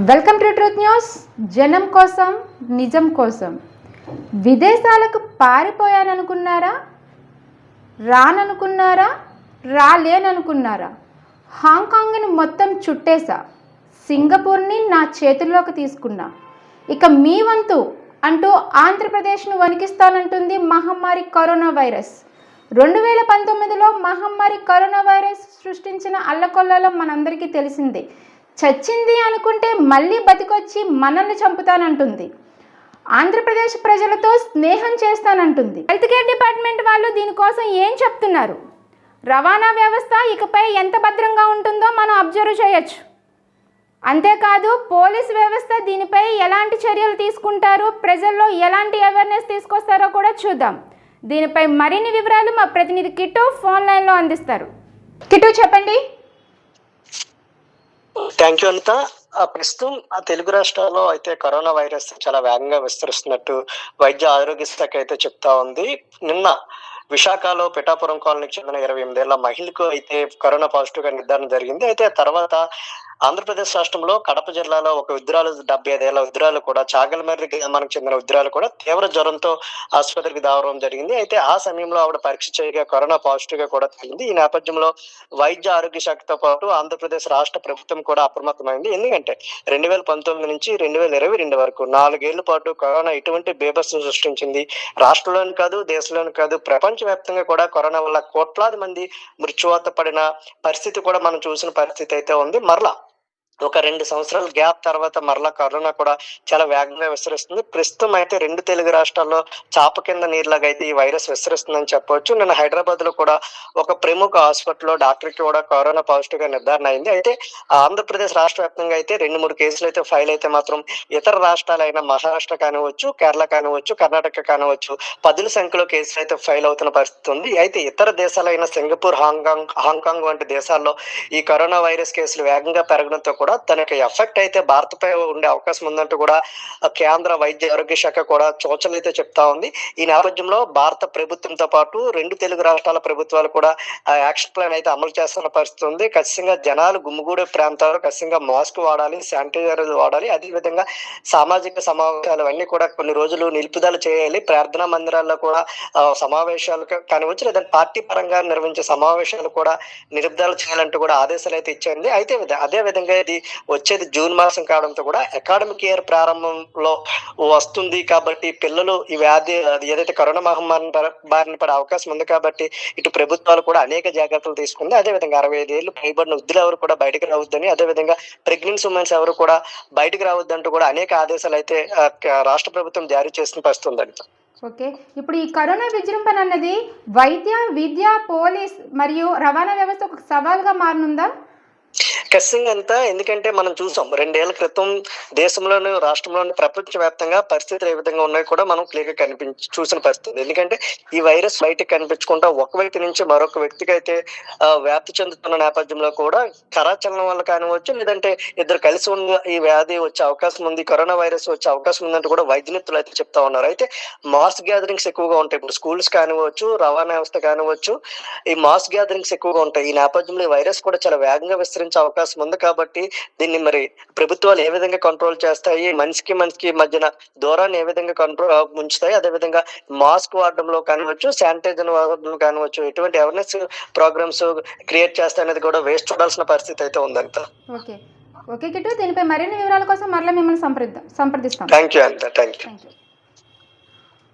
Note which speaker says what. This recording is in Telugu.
Speaker 1: Welcome to truth news. జనం కోసం నిజం కోసం. విదేశాలకు పారిపోయాననుకున్నారా? రాననుకున్నారా? రాలేననుకున్నారా? హాంకాంగ్ని మొత్తం చుట్టేసా, సింగపూర్ని నా చేతుల్లోకి తీసుకున్నా, ఇక మీ వంతు అంటూ ఆంధ్రప్రదేశ్ను వణికిస్తానంటుంది మహమ్మారి కరోనా వైరస్. 2019లో మహమ్మారి కరోనా వైరస్ సృష్టించిన అల్లకొల్లాలం మనందరికీ తెలిసిందే. చచ్చింది అనుకుంటే మళ్ళీ బతికొచ్చి మనల్ని చంపుతానంటుంది. ఆంధ్రప్రదేశ్ ప్రజలతో స్నేహం చేస్తానంటుంది. హెల్త్ కేర్ డిపార్ట్మెంట్ వాళ్ళు దీనికోసం ఏం చెప్తున్నారు? రవాణా వ్యవస్థ ఇకపై ఎంత భద్రంగా ఉంటుందో మనం అబ్జర్వ్ చేయొచ్చు. అంతేకాదు పోలీస్ వ్యవస్థ దీనిపై ఎలాంటి చర్యలు తీసుకుంటారో, ప్రజల్లో ఎలాంటి అవేర్నెస్ తీసుకొస్తారో కూడా చూద్దాం. దీనిపై మరిన్ని వివరాలు మా ప్రతినిధి కిట్టు ఫోన్ లైన్లో అందిస్తారు. కిట్టు, చెప్పండి.
Speaker 2: Thank you Anitha. ప్రస్తుతం తెలుగు రాష్ట్రాల్లో అయితే కరోనా వైరస్ చాలా వేగంగా విస్తరిస్తున్నట్టు వైద్య ఆరోగ్య శాఖ అయితే చెప్తా ఉంది. నిన్న విశాఖలో పిఠాపురం కాలనీకి చెందిన 28 ఏళ్ల మహిళకు అయితే కరోనా పాజిటివ్ గా నిర్ధారణ జరిగింది. అయితే తర్వాత ఆంధ్రప్రదేశ్ రాష్ట్రంలో కడప జిల్లాలో ఒక వృద్ధురాలు, 75 ఏళ్ల వృద్ధురాలు కూడా, చాగలమర్రి గ్రామానికి చెందిన వృద్ధురాలు కూడా తీవ్ర జ్వరంతో ఆసుపత్రికి దావడం జరిగింది. అయితే ఆ సమయంలో ఆవిడ పరీక్ష చేయగా కరోనా పాజిటివ్ గా కూడా తేలింది. ఈ నేపథ్యంలో వైద్య ఆరోగ్య శాఖతో పాటు ఆంధ్రప్రదేశ్ రాష్ట్ర ప్రభుత్వం కూడా అప్రమత్తమైంది. ఎందుకంటే 2019 నుంచి 2022 వరకు 4 ఏళ్ల పాటు కరోనా ఇటువంటి బీభత్సం సృష్టించింది. రాష్ట్రంలోని కాదు, దేశంలోని కాదు, ప్రపంచవ్యాప్తంగా కూడా కరోనా వల్ల కోట్లాది మంది మృత్యువాత పడిన పరిస్థితి కూడా మనం చూసిన పరిస్థితి అయితే ఉంది. మరలా ఒక 2 సంవత్సరాల గ్యాప్ తర్వాత మరలా కరోనా కూడా చాలా వేగంగా విస్తరిస్తుంది. ప్రస్తుతం అయితే 2 తెలుగు రాష్ట్రాల్లో చాప కింద నీరులాగా అయితే ఈ వైరస్ విస్తరిస్తుందని చెప్పవచ్చు. నిన్న హైదరాబాద్ లో కూడా ఒక ప్రముఖ హాస్పిటల్లో డాక్టర్ కి కూడా కరోనా పాజిటివ్ గా నిర్ధారణ అయింది. అయితే ఆంధ్రప్రదేశ్ రాష్ట్ర వ్యాప్తంగా అయితే 2-3 కేసులు అయితే ఫైల్ అయితే మాత్రం ఇతర రాష్ట్రాలైన మహారాష్ట్ర కానివచ్చు, కేరళ కానివచ్చు, కర్ణాటక కానివచ్చు, 10ల సంఖ్యలో కేసులు అయితే ఫైల్ అవుతున్న పరిస్థితి ఉంది. అయితే ఇతర దేశాలైన సింగపూర్, హాంకాంగ్ వంటి దేశాల్లో ఈ కరోనా వైరస్ కేసులు వేగంగా పెరగడంతో కూడా తనకి ఎఫెక్ట్ అయితే భారత్పై ఉండే అవకాశం ఉందంటూ కూడా కేంద్ర వైద్య ఆరోగ్య శాఖ కూడా సూచనలు అయితే చెప్తా ఉంది. ఈ నేపథ్యంలో భారత ప్రభుత్వంతో పాటు 2 తెలుగు రాష్ట్రాల ప్రభుత్వాలు కూడా యాక్షన్ ప్లాన్ అయితే అమలు చేస్తున్న పరిస్థితి ఉంది. ఖచ్చితంగా జనాలు గుమ్మిగూడే ప్రాంతాల్లో ఖచ్చితంగా మాస్క్ వాడాలి, శానిటైజర్ వాడాలి. అదేవిధంగా సామాజిక సమావేశాలు అన్నీ కూడా కొన్ని రోజులు నిలుపుదల చేయాలి. ప్రార్థనా మందిరాల్లో కూడా సమావేశాలు కానివచ్చు, లేదంటే పార్టీ పరంగా నిర్వహించే సమావేశాలు కూడా నిలుపుదల చేయాలంటూ కూడా ఆదేశాలు అయితే ఇచ్చింది. అయితే అదే విధంగా ఇది వచ్చేది జూన్ మాసం కావడంతో కూడా అకాడమిక్ ఇయర్ ప్రారంభంలో వస్తుంది కాబట్టి పిల్లలు ఈ వ్యాధి ఏదైతే కరోనా మహమ్మారి బారిన పడే అవకాశం ఉంది కాబట్టి ఇటు ప్రభుత్వాలు కూడా అనేక జాగ్రత్తలు తీసుకుంది. అదేవిధంగా 65 ఏళ్ళు పైబడిన వృద్ధులు ఎవరు కూడా బయటకు రావద్దని, అదేవిధంగా ప్రెగ్నెన్సీ ఉమెన్స్ ఎవరు కూడా బయటకు రావద్దంటూ కూడా అనేక ఆదేశాలు అయితే రాష్ట్ర ప్రభుత్వం జారీ చేసిన పరిస్థితి ఉందండి.
Speaker 1: ఓకే, ఇప్పుడు ఈ కరోనా విజృంభణ అన్నది వైద్య, విద్య, పోలీస్ మరియు రవాణా వ్యవస్థ ఒక సవాల్గా మారనుందా?
Speaker 2: ఖచ్చితంగా అంతా. ఎందుకంటే మనం చూసాం 2 ఏళ్ల క్రితం దేశంలోని, రాష్ట్రంలోని, ప్రపంచవ్యాప్తంగా పరిస్థితులు ఏ విధంగా ఉన్నాయో కూడా మనం క్లియర్ గా చూసిన పరిస్థితి. ఎందుకంటే ఈ వైరస్ బయటకు కనిపించకుండా ఒక వ్యక్తి నుంచి మరొక వ్యక్తికి అయితే వ్యాప్తి చెందుతున్న నేపథ్యంలో కూడా కరాచలనం వల్ల కానివచ్చు, లేదంటే ఇద్దరు కలిసి ఉన్న ఈ వ్యాధి వచ్చే అవకాశం ఉంది, కరోనా వైరస్ వచ్చే అవకాశం ఉందంటూ కూడా వైద్య నిపుణులు అయితే చెప్తా ఉన్నారు. అయితే మాస్ గ్యాదరింగ్స్ ఎక్కువగా ఉంటాయి. ఇప్పుడు స్కూల్స్ కానివచ్చు, రవాణా వ్యవస్థ కానివచ్చు, ఈ మాస్ గ్యాదరింగ్స్ ఎక్కువగా ఉంటాయి. ఈ నేపథ్యంలో ఈ వైరస్ కూడా చాలా వేగంగా విస్తరించే అవకాశం ఉంది కాబట్టి దీన్ని మరి ప్రభుత్వాలు ఏ విధంగా కంట్రోల్ చేస్తాయి, మనిషికి మధ్యన దూరాన్ని ఏ విధంగా కంట్రోల్ ఉంచుతాయి, అదేవిధంగా మాస్క్ వాడడంలో కానివచ్చు, శానిటైజర్ వాడడంలో కానివచ్చు, ఎటువంటి అవేర్నెస్ ప్రోగ్రామ్స్ క్రియేట్ చేస్తాయి అనేది కూడా వేస్ట్ చూడాల్సిన పరిస్థితి అయితే ఉందంట.
Speaker 1: ఓకే కిట్టు, దీనిపై మరిన్ని వివరాల కోసం మరలా మిమ్మల్ని సంప్రదిస్తాం.
Speaker 2: థ్యాంక్ యూ అంత. Thank you.